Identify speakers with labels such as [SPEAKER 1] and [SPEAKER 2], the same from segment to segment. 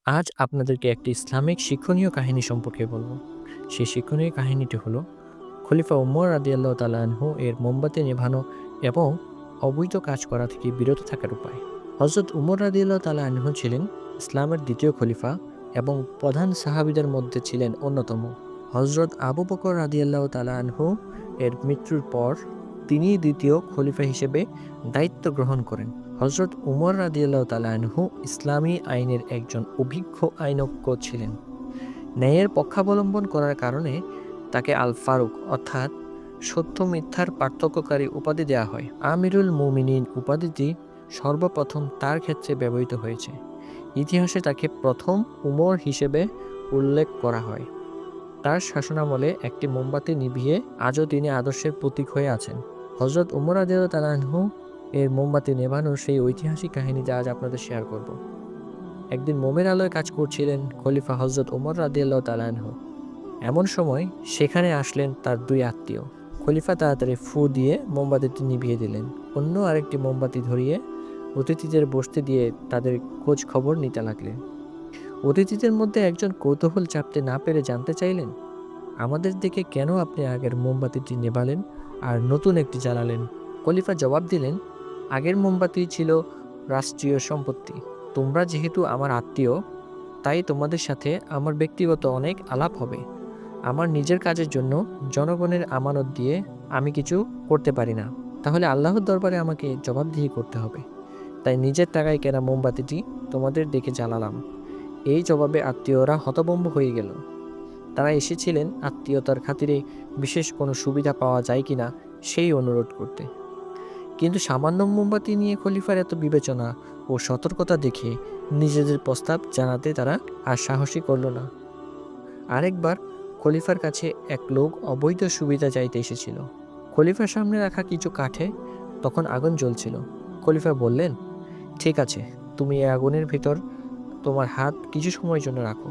[SPEAKER 1] আজ আপনাদেরকে একটি ইসলামিক শিক্ষণীয় কাহিনী সম্পর্কে বলবো। সেই শিক্ষণীয় কাহিনীটি হলো খলিফা উমর রাদিয়াল্লাহু তাআলা আনহু এর মোমবাতি নেভানো এবং অবৈধ কাজ করা থেকে বিরত থাকার উপায়। হযরত উমর রাদিয়াল্লাহু তাআলা আনহু ছিলেন ইসলামের দ্বিতীয় খলিফা এবং প্রধান সাহাবীদের মধ্যে ছিলেন অন্যতম। হযরত আবু বকর রাদিয়াল্লাহু তাআলা আনহু এর মৃত্যুর পর তিনি দ্বিতীয় খলিফা হিসেবে দায়িত্ব গ্রহণ করেন। হযরত উমর রাদিয়াল্লাহু তাআলা আনহু ইসলামী আইনের একজন অভিজ্ঞ আইনজ্ঞ ছিলেন। ন্যায়ের পক্ষাবলম্বন করার কারণে তাকে আল ফারুক অর্থাৎ সত্য মিথ্যার পার্থক্যকারী উপাধি দেওয়া হয়। আমিরুল মুমিনিন উপাধিটি সর্বপ্রথম তার ক্ষেত্রে ব্যবহৃত হয়েছে। ইতিহাসে তাকে প্রথম উমর হিসেবে উল্লেখ করা হয়। তার শাসনামলে একটি মোমবাতি নিভিয়ে আজও তিনি আদর্শের প্রতীক হয়ে আছেন। হযরত উমর রাদিয়াল্লাহু তাআলা আনহু এর মোমবাতি নেভানোর সেই ঐতিহাসিক কাহিনী যা আজ আপনাদের শেয়ার করব। একদিন মোমের আলোয় কাজ করছিলেন খলিফা হযরত উমর রাদিয়াল্লাহু তাআলা আনহু। এমন সময় সেখানে আসলেন তার দুই আত্মীয়। খলিফা তাড়াতাড়ি ফু দিয়ে মোমবাতিটি নিভিয়ে দিলেন। অন্য আরেকটি মোমবাতি ধরিয়ে অতিথিদের বসতে দিয়ে তাদের খোঁজ খবর নিতে লাগলেন। অতিথিদের মধ্যে একজন কৌতূহল চাপতে না পেরে জানতে চাইলেন, আমাদের দেখে কেন আপনি আগের মোমবাতিটি নেভালেন আর নতুন একটি জ্বালালেন? খলিফা জবাব দিলেন, আগের মোমবাতি ছিল রাষ্ট্রীয় সম্পত্তি। তোমরা যেহেতু আমার আত্মীয়, তাই তোমাদের সাথে আমার ব্যক্তিগত অনেক আলাপ হবে। আমার নিজের কাজের জন্য জনগণের আমানত দিয়ে আমি কিছু করতে পারি না। তাহলে আল্লাহর দরবারে আমাকে জবাবদিহি করতে হবে। তাই নিজের টাকায় কেনা মোমবাতিটি তোমাদের দেখে জ্বালালাম। এই জবাবে আত্মীয়রা হতভম্ব হয়ে গেল। তারা এসেছিলেন আত্মীয়তার খাতিরে বিশেষ কোনো সুবিধা পাওয়া যায় কিনা সেই অনুরোধ করতে। কিন্তু সামান্য মোমবাতি নিয়ে খলিফার এত বিবেচনা ও সতর্কতা দেখে নিজেদের প্রস্তাব জানাতে তারা আর সাহসী করল না। আরেকবার খলিফার কাছে এক লোক অবৈধ সুবিধা চাইতে এসেছিল। খলিফার সামনে রাখা কিছু কাঠে তখন আগুন জ্বলছিল। খলিফা বললেন, ঠিক আছে, তুমি এই আগুনের ভিতর তোমার হাত কিছু সময়ের জন্য রাখো।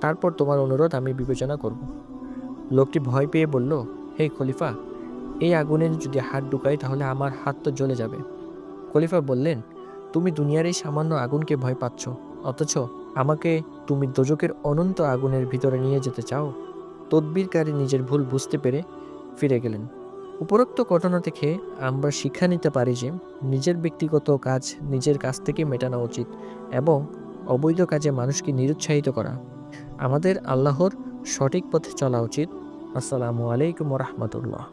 [SPEAKER 1] তারপর তোমার অনুরোধ আমি বিবেচনা করব। লোকটি ভয় পেয়ে বলল, হে খলিফা, এই আগুনে যদি হাত ঢুকাই তাহলে আমার হাত তো জ্বলে যাবে। খলিফা বললেন, তুমি দুনিয়ার এই সামান্য আগুনকে ভয় পাচ্ছ, অথচ আমাকে তুমি দোজখের অনন্ত আগুনের ভিতরে নিয়ে যেতে চাও? তদবিরকারী নিজের ভুল বুঝতে পেরে ফিরে গেলেন। উপরোক্ত ঘটনা থেকে আমরা শিক্ষা নিতে পারি যে নিজের ব্যক্তিগত কাজ নিজের কাছ থেকে মেটানো উচিত এবং অবৈধ কাজে মানুষকে নিরুৎসাহিত করা। আমাদের আল্লাহর সঠিক পথে চলা উচিত। আসসালামু আলাইকুম ওয়া রাহমাতুল্লাহ।